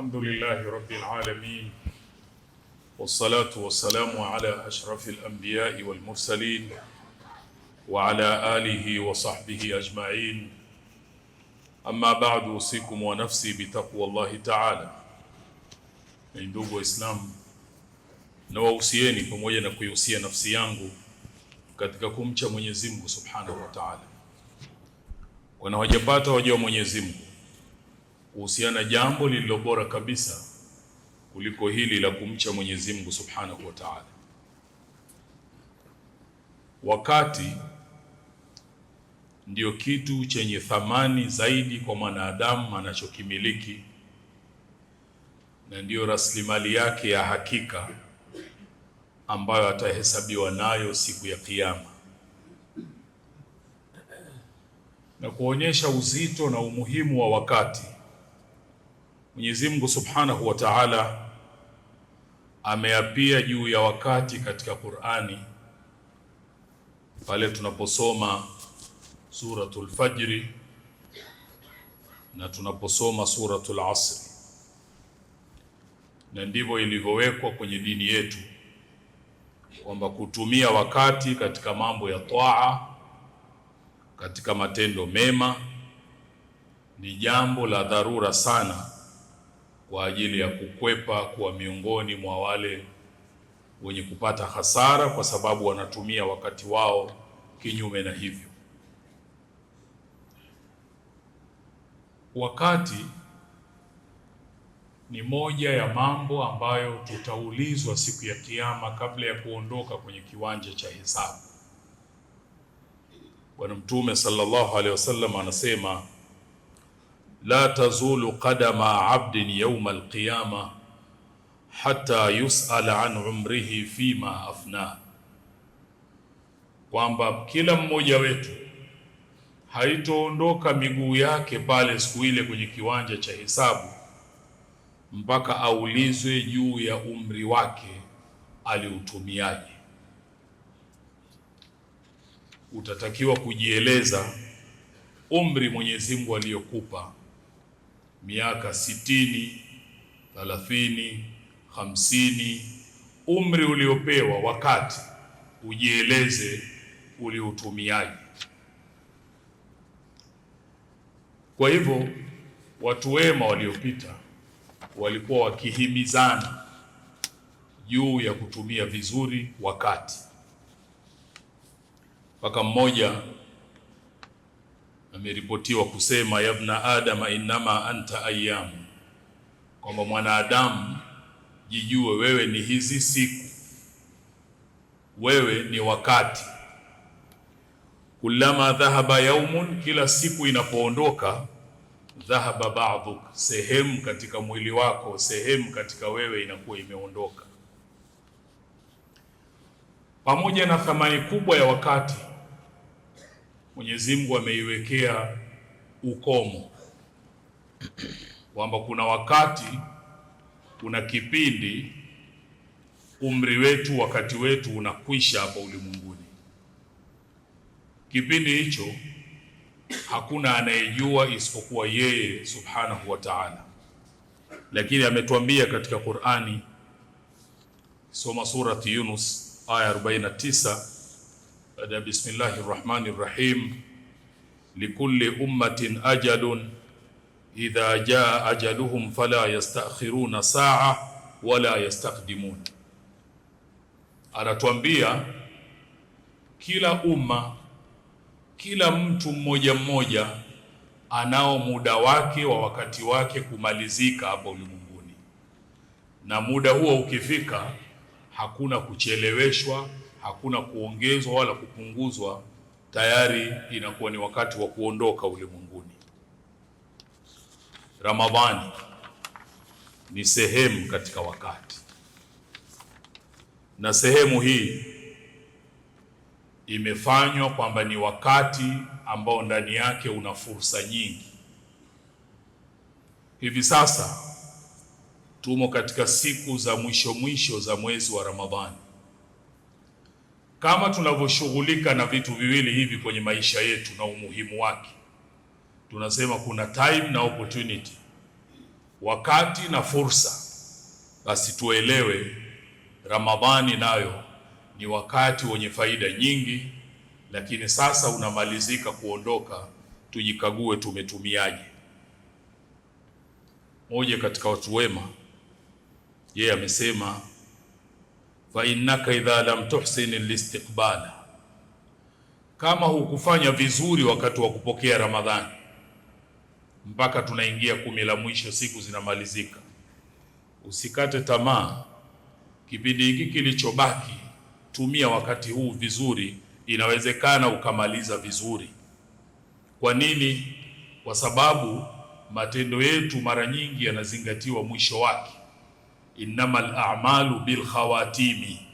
الحمد لله رب العالمين والصلاة والسلام على أشرف الأنبياء والمرسلين وعلى آله وصحبه أجمعين أما بعد أوصيكم ونفسي بتقوى الله تعالى. Ndugu Waislamu, nawahusieni pamoja na kuihusia nafsi yangu katika kumcha Mwenyezi Mungu Subhanahu wa Ta'ala. Wanawajapata waja wa Mwenyezi Mungu kuhusiana jambo lililo bora kabisa kuliko hili la kumcha Mwenyezi Mungu Subhanahu wa Ta'ala. Wakati ndio kitu chenye thamani zaidi kwa mwanadamu anachokimiliki, na ndiyo rasilimali yake ya hakika ambayo atahesabiwa nayo siku ya Kiyama. Na kuonyesha uzito na umuhimu wa wakati, Mwenyezi Mungu Subhanahu wa Ta'ala ameapia juu ya wakati katika Qur'ani pale tunaposoma suratul Fajri na tunaposoma suratul Asr. Na ndivyo ilivyowekwa kwenye dini yetu kwamba kutumia wakati katika mambo ya taa, katika matendo mema ni jambo la dharura sana kwa ajili ya kukwepa kuwa miongoni mwa wale wenye kupata hasara, kwa sababu wanatumia wakati wao kinyume na hivyo. Wakati ni moja ya mambo ambayo tutaulizwa siku ya Kiyama kabla ya kuondoka kwenye kiwanja cha hisabu. Bwana Mtume sallallahu alaihi wasallam anasema, la tazulu qadama abdin yawma alqiyama hatta yus'ala an umrihi fima afna, kwamba kila mmoja wetu haitoondoka miguu yake pale siku ile kwenye kiwanja cha hisabu mpaka aulizwe juu ya umri wake aliutumiaje. Utatakiwa kujieleza umri Mwenyezi Mungu aliyokupa, miaka 60, 30, 50, umri uliopewa, wakati ujieleze uliutumiaje. Kwa hivyo watu wema waliopita walikuwa wakihimizana juu ya kutumia vizuri wakati, mpaka mmoja ameripotiwa kusema, yabna adama innama anta ayyamu, kwamba mwanadamu jijue wewe ni hizi siku, wewe ni wakati. Kullama dhahaba yaumun, kila siku inapoondoka, dhahaba ba'dhuk, sehemu katika mwili wako, sehemu katika wewe inakuwa imeondoka. Pamoja na thamani kubwa ya wakati, Mwenyezi Mungu ameiwekea ukomo kwamba kuna wakati, kuna kipindi umri wetu, wakati wetu unakwisha hapa ulimwenguni. Kipindi hicho hakuna anayejua isipokuwa yeye Subhanahu wa Ta'ala, lakini ametuambia katika Qur'ani, soma surati Yunus aya 49, baada bismillahir rahmanir rahim, likulli ummatin ajalun idha jaa ajaluhum fala yastakhiruna saa wala yastaqdimun. Anatuambia kila umma, kila mtu mmoja mmoja anao muda wake wa wakati wake kumalizika hapa ulimwenguni, na muda huo ukifika hakuna kucheleweshwa, hakuna kuongezwa wala kupunguzwa, tayari inakuwa ni wakati wa kuondoka ulimwenguni. Ramadhani ni sehemu katika wakati, na sehemu hii imefanywa kwamba ni wakati ambao ndani yake una fursa nyingi. Hivi sasa tumo katika siku za mwisho za mwezi wa Ramadhani. Kama tunavyoshughulika na vitu viwili hivi kwenye maisha yetu na umuhimu wake, tunasema kuna time na opportunity. wakati na fursa, basi tuelewe Ramadhani nayo ni wakati wenye faida nyingi, lakini sasa unamalizika kuondoka, tujikague tumetumiaje. Moja katika watu wema yeye amesema, fa innaka idha lam tuhsin al-istiqbala, kama hukufanya vizuri wakati wa kupokea Ramadhani mpaka tunaingia 10 la mwisho, siku zinamalizika, usikate tamaa. Kipindi hiki kilichobaki tumia wakati huu vizuri, inawezekana ukamaliza vizuri. Kwa nini? Kwa sababu matendo yetu mara nyingi yanazingatiwa mwisho wake. Innamal a'malu bil khawatimi,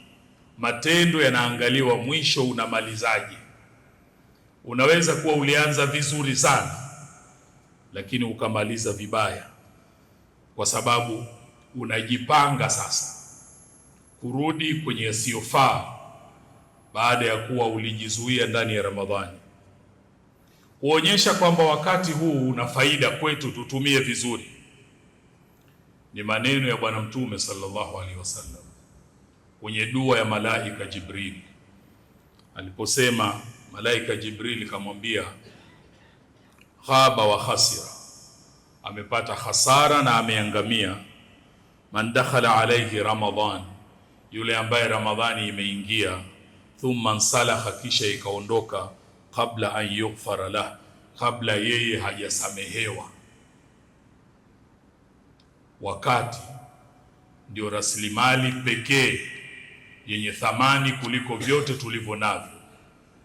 matendo yanaangaliwa mwisho unamalizaje. Unaweza kuwa ulianza vizuri sana lakini ukamaliza vibaya, kwa sababu unajipanga sasa kurudi kwenye yasiyofaa baada ya kuwa ulijizuia ndani ya Ramadhani. Kuonyesha kwamba wakati huu una faida kwetu, tutumie vizuri, ni maneno ya Bwana Mtume sallallahu alaihi wasallam kwenye dua ya malaika Jibril, aliposema malaika Jibril kamwambia, khaba wa khasira, amepata khasara na ameangamia, man dakhala alayhi Ramadhan, yule ambaye Ramadhani imeingia, thumma nsalakha, kisha ikaondoka, kabla an yughfara lah, kabla yeye hajasamehewa. Wakati ndio rasilimali pekee yenye thamani kuliko vyote tulivyo navyo,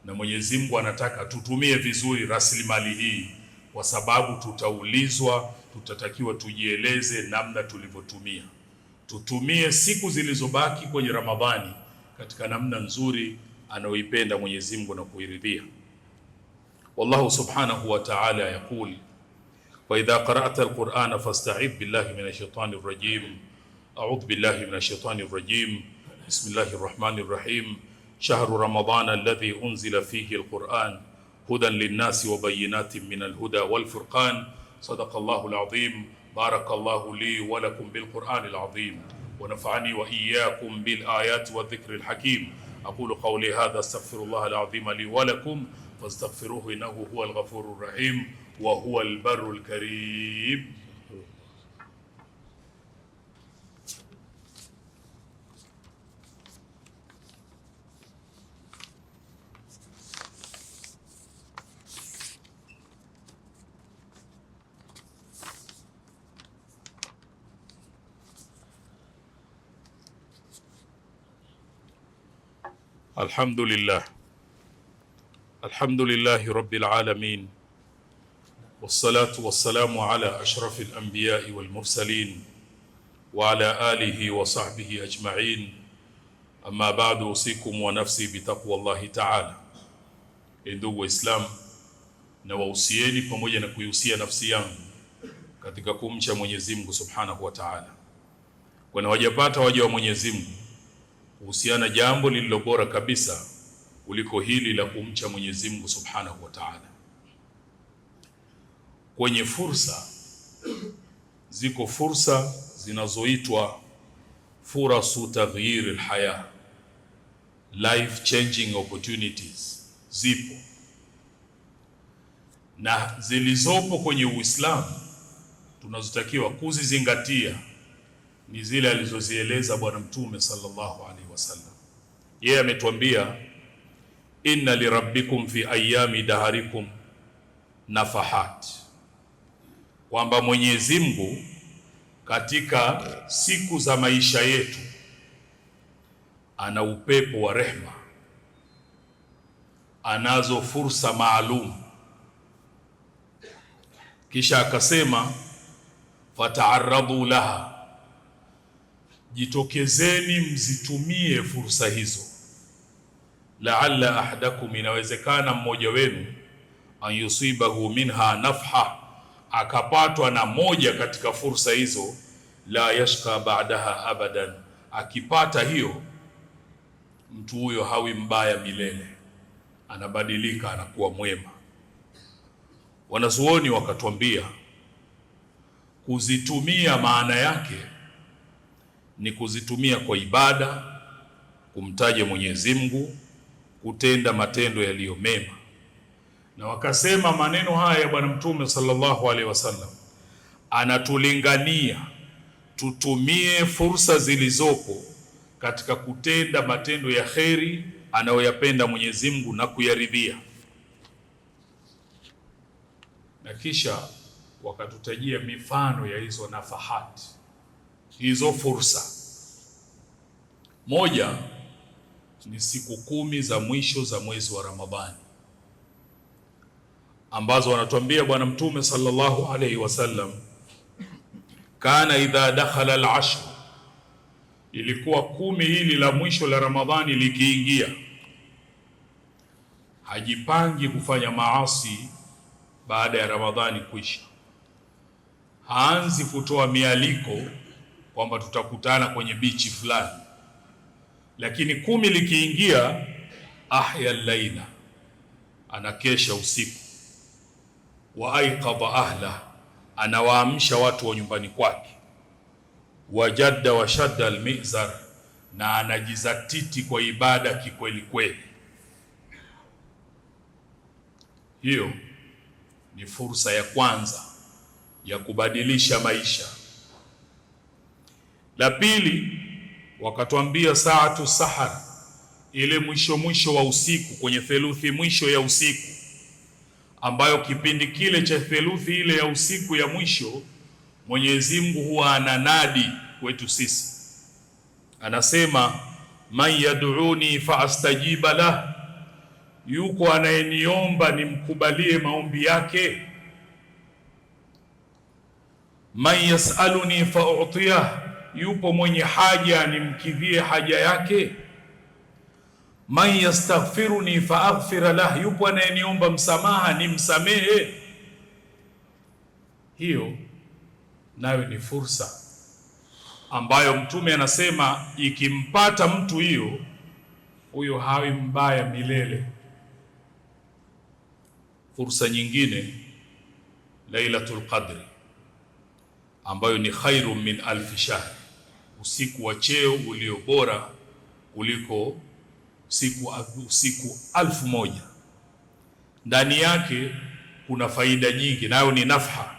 na Mwenyezi Mungu anataka tutumie vizuri rasilimali hii, kwa sababu tutaulizwa, tutatakiwa tujieleze namna tulivyotumia. Tutumie siku zilizobaki kwenye Ramadhani katika namna nzuri anayoipenda Mwenyezi Mungu na kuiridhia. Wallahu subhanahu wa ta'ala yaqul, wa idha qara'ta al-Qur'ana fasta'idh billahi minash shaitani rrajim. A'udhu billahi minash shaitani rrajim. Bismillahir rahmanir rahim. Shahru ramadana alladhi unzila fihi al-Qur'an hudan lin-nasi wa bayyinatin min al-huda wal-furqan. Sadaqallahu al-azim. Barakallahu li wa lakum bil-Qur'ani al-azim wa nafa'ani wa iyyakum bil-ayati wadh-dhikri al-hakim. Aqulu qawli hadha astaghfirullaha al-azim li wa lakum fastaghfiruhu innahu huwal ghafurur rahim wa huwal barrul karim. Alhamdulillah, alhamdulillahi rabbil alamin, wassalatu wassalamu ala ashrafil anbiya'i wal mursalin wa ala alihi wa sahbihi ajma'in. Amma ba'du, usikum wa nafsi bitaqwallahi ta'ala. Ndugu Waislamu, na wausieni pamoja na kuihusia nafsi yangu katika kumcha Mwenyezi Mungu subhanahu wa ta'ala, kwani wajapata waja wa Mwenyezi Mungu kuhusiana jambo lililo bora kabisa kuliko hili la kumcha Mwenyezi Mungu subhanahu wa ta'ala. Kwenye fursa, ziko fursa zinazoitwa furasu taghyir alhaya, life changing opportunities. Zipo na zilizopo kwenye Uislamu tunazotakiwa kuzizingatia ni zile alizozieleza Bwana Mtume sallallahu alaihi wasallam. Yeye ametuambia, inna lirabbikum fi ayami daharikum nafahat, kwamba Mwenyezi Mungu katika siku za maisha yetu ana upepo wa rehma, anazo fursa maalum. Kisha akasema, fata'arradu laha, jitokezeni mzitumie fursa hizo. La'alla ahadakum, inawezekana mmoja wenu, an yusibahu minha nafha, akapatwa na moja katika fursa hizo, la yashqa ba'daha abadan, akipata hiyo mtu huyo hawi mbaya milele, anabadilika, anakuwa mwema. Wanazuoni wakatuambia kuzitumia maana yake ni kuzitumia kwa ibada, kumtaja Mwenyezi Mungu, kutenda matendo yaliyo mema. Na wakasema maneno haya ya Bwana Mtume sallallahu alaihi wasallam anatulingania tutumie fursa zilizopo katika kutenda matendo ya kheri anayoyapenda Mwenyezi Mungu na kuyaridhia. Na kisha wakatutajia mifano ya hizo nafahati, hizo fursa. Moja ni siku 10 za mwisho za mwezi wa Ramadhani, ambazo wanatuambia Bwana Mtume sallallahu alaihi wasallam, kana idha dakhala al-ashr, ilikuwa 10 hili la mwisho la Ramadhani likiingia, hajipangi kufanya maasi baada ya Ramadhani kuisha. Haanzi kutoa mialiko kwamba tutakutana kwenye bichi fulani, lakini 10 likiingia, ahya al-laila, anakesha usiku, wa aiqadha ahla, anawaamsha watu wa nyumbani kwake, wajadda wa shadda al-mizar, na anajizatiti kwa ibada kikweli kweli. Hiyo ni fursa ya kwanza ya kubadilisha maisha. La pili, wakatuambia saatu sahar, ile mwisho wa usiku, kwenye theluthi mwisho ya usiku, ambayo kipindi kile cha theluthi ile ya usiku ya mwisho Mwenyezi Mungu huwa ananadi kwetu sisi, anasema man yad'uni fa astajiba lah, yuko anayeniomba nimkubalie maombi yake. Man yasaluni fa u'tiyah, yupo mwenye haja nimkidhie haja yake. Man yastaghfiruni fa aghfir lah, yupo anayeniomba msamaha nimsamehe. Hiyo nayo ni fursa ambayo Mtume anasema ikimpata mtu hiyo, huyo hawi mbaya milele. Fursa nyingine, Lailatul Qadri, ambayo ni khairu min alfi shahr, usiku wa cheo ulio bora kuliko usiku 1000. Ndani yake kuna faida nyingi, nayo ni nafha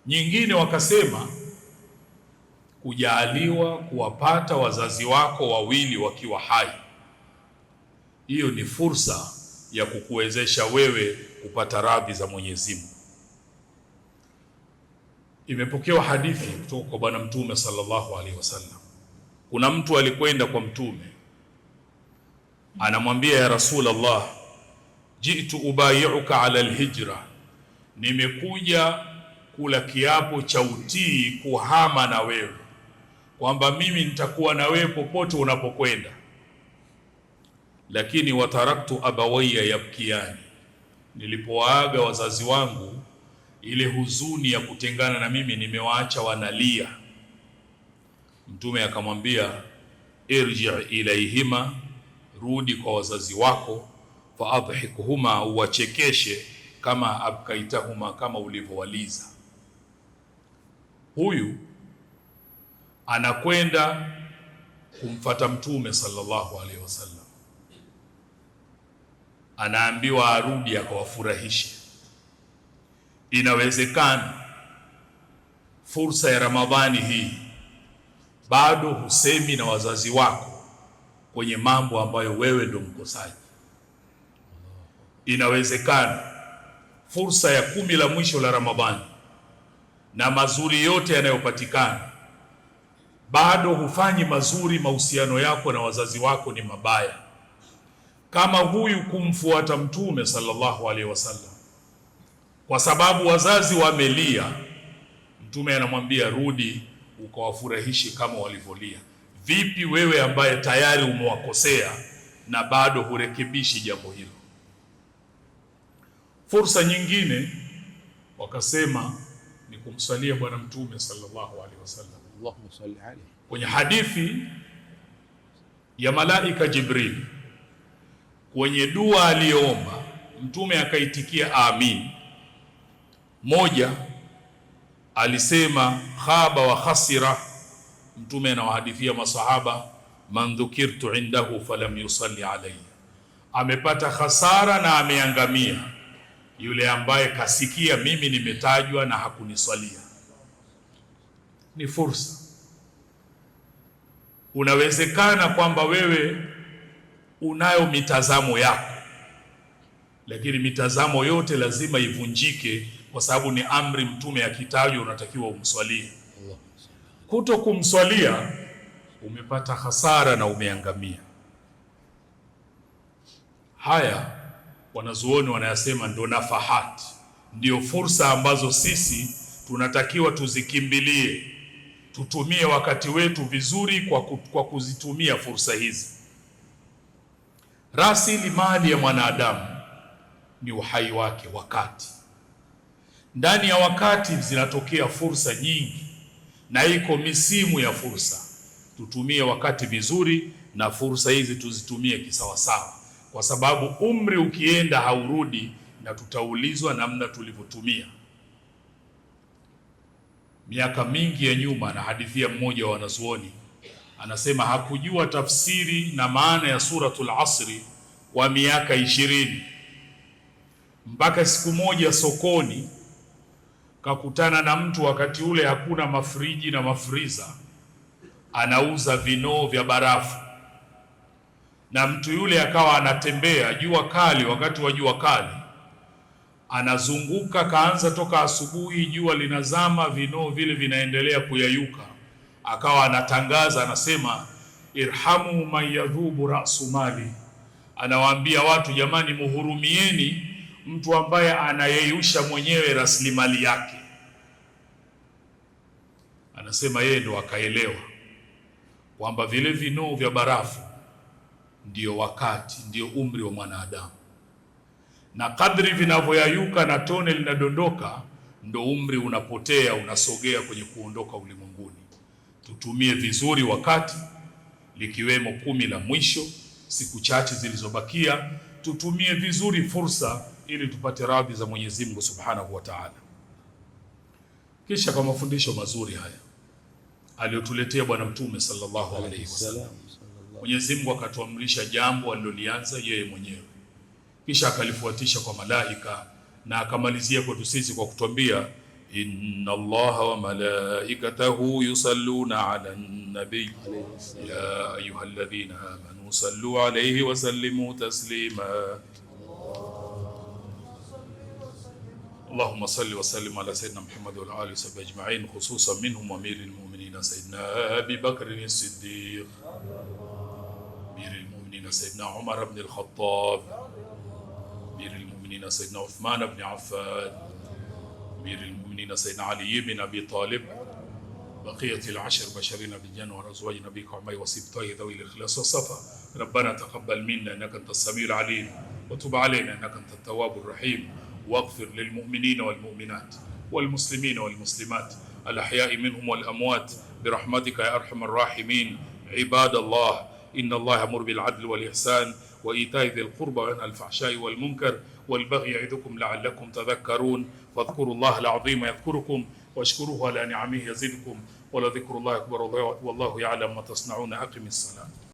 nyingine. Wakasema kujaaliwa kuwapata wazazi wako wawili wakiwa hai, hiyo ni fursa ya kukuwezesha wewe kupata radhi za Mwenyezi Mungu. Imepokewa hadithi kutoka kwa Bwana Mtume sallallahu alaihi wasallam. Kuna mtu alikwenda kwa Mtume, anamwambia ya Rasulullah, jitu ubayi'uka ala alhijra, nimekuja kula kiapo cha utii, kuhama na wewe, kwamba mimi nitakuwa na wewe popote unapokwenda. Lakini wataraktu abawayya yabkiyani, nilipowaaga wazazi wangu, ile huzuni ya kutengana na mimi nimewaacha wanalia. Mtume akamwambia, irji' ilaihima, rudi kwa wazazi wako, fa adhikuhuma, uwachekeshe, kama abkaitahuma, kama ulivyowaliza. Huyu anakwenda kumfata Mtume sallallahu alaihi wasallam, anaambiwa arudi akawafurahishe. Inawezekana fursa ya Ramadhani hii bado husemi na wazazi wako kwenye mambo ambayo wewe ndo mkosaji. Inawezekana fursa ya 10 la mwisho la Ramadhani na mazuri yote yanayopatikana, bado hufanyi mazuri, mahusiano yako na wazazi wako ni mabaya. Kama huyu kumfuata Mtume sallallahu alaihi wasallam kwa sababu wazazi wamelia, Mtume anamwambia rudi ukawafurahishe kama walivyolia. Vipi wewe ambaye tayari umewakosea na bado hurekebishi jambo hilo? Fursa nyingine wakasema ni kumsalia Bwana Mtume sallallahu alaihi wasallam. Allahumma salli alayhi. Kwenye hadithi ya malaika Jibril, kwenye dua aliyoomba Mtume akaitikia amin. Moja, alisema khaba wa khasira. Mtume anawahadithia masahaba, man dhukirtu indahu falam yusalli alayya, amepata khasara na ameangamia yule ambaye kasikia mimi nimetajwa na hakuniswalia. Ni fursa. Unawezekana kwamba wewe unayo mitazamo yako, lakini mitazamo yote lazima ivunjike, kwa sababu ni amri. Mtume akitajwa unatakiwa umswalie. Kuto kumswalia umepata hasara na umeangamia. Haya wanazuoni wanayasema ndo nafahat, ndio fursa ambazo sisi tunatakiwa tuzikimbilie, tutumie wakati wetu vizuri kwa kuzitumia fursa hizi. Rasilimali ya mwanadamu ni uhai wake, wakati. Ndani ya wakati zinatokea fursa nyingi, na iko misimu ya fursa. Tutumie wakati vizuri na fursa hizi tuzitumie kisawasawa, kwa sababu umri ukienda haurudi, na tutaulizwa namna tulivyotumia. Miaka mingi ya nyuma, na hadithia mmoja wa wanazuoni anasema hakujua tafsiri na maana ya suratul Asri kwa miaka 20, mpaka siku moja sokoni kakutana na mtu. Wakati ule hakuna mafriji na mafriza, anauza vinoo vya barafu, na mtu yule akawa anatembea jua kali, wakati wa jua kali anazunguka, kaanza toka asubuhi, jua linazama, vinoo vile vinaendelea kuyayuka. Akawa anatangaza, anasema irhamu man yadhubu rasu mali, anawaambia watu, jamani, muhurumieni mtu ambaye anayeyusha mwenyewe rasilimali yake. Anasema yeye ndo akaelewa kwamba vile vinoo vya barafu ndio wakati, ndio umri wa mwanadamu, na kadri vinavyoyayuka na tone linadondoka, ndo umri unapotea, unasogea kwenye kuondoka ulimwenguni. Tutumie vizuri wakati, likiwemo 10 la mwisho, siku chache zilizobakia. Tutumie vizuri fursa ili tupate radhi za Mwenyezi Mungu Subhanahu wa Ta'ala. Kisha kwa mafundisho mazuri haya aliyotuletea Bwana Mtume sallallahu alaihi wasallam, Mwenyezi Mungu akatuamrisha jambo alilolianza yeye mwenyewe, kisha akalifuatisha kwa malaika, na akamalizia kwetu sisi kwa kutuambia inna Allaha wa malaikatahu yusalluna ala nabi ya ayyuhalladhina amanu sallu alayhi wa sallimu taslima. Allahumma salli wa sallim ala sayyidina Muhammad wa ala alihi wa sahbihi ajma'in, khususan minhum amiril mu'minin sayyidina Abi Bakr as-Siddiq, amiril mu'minin sayyidina Umar ibn al-Khattab, amiril mu'minin sayyidina Uthman ibn Affan, amiril mu'minin sayyidina Ali ibn Abi Talib, بقية العشر بشرين بالجنة ورزواج نبيك وعمي وسبطي ذوي الإخلاص والصفا. ربنا تقبل منا إنك أنت السميع العليم، وتب علينا إنك أنت التواب الرحيم، واغفر للمؤمنين والمؤمنات والمسلمين والمسلمات الأحياء منهم والأموات برحمتك يا أرحم الراحمين. عباد الله، إن الله يأمر بالعدل والإحسان وإيتاء ذي القربى وينهى عن الفحشاء والمنكر والبغي يعظكم لعلكم تذكرون. فاذكروا الله العظيم يذكركم، واشكروه على نعمه يزدكم، ولذكر الله أكبر والله يعلم ما تصنعون. أقم الصلاة.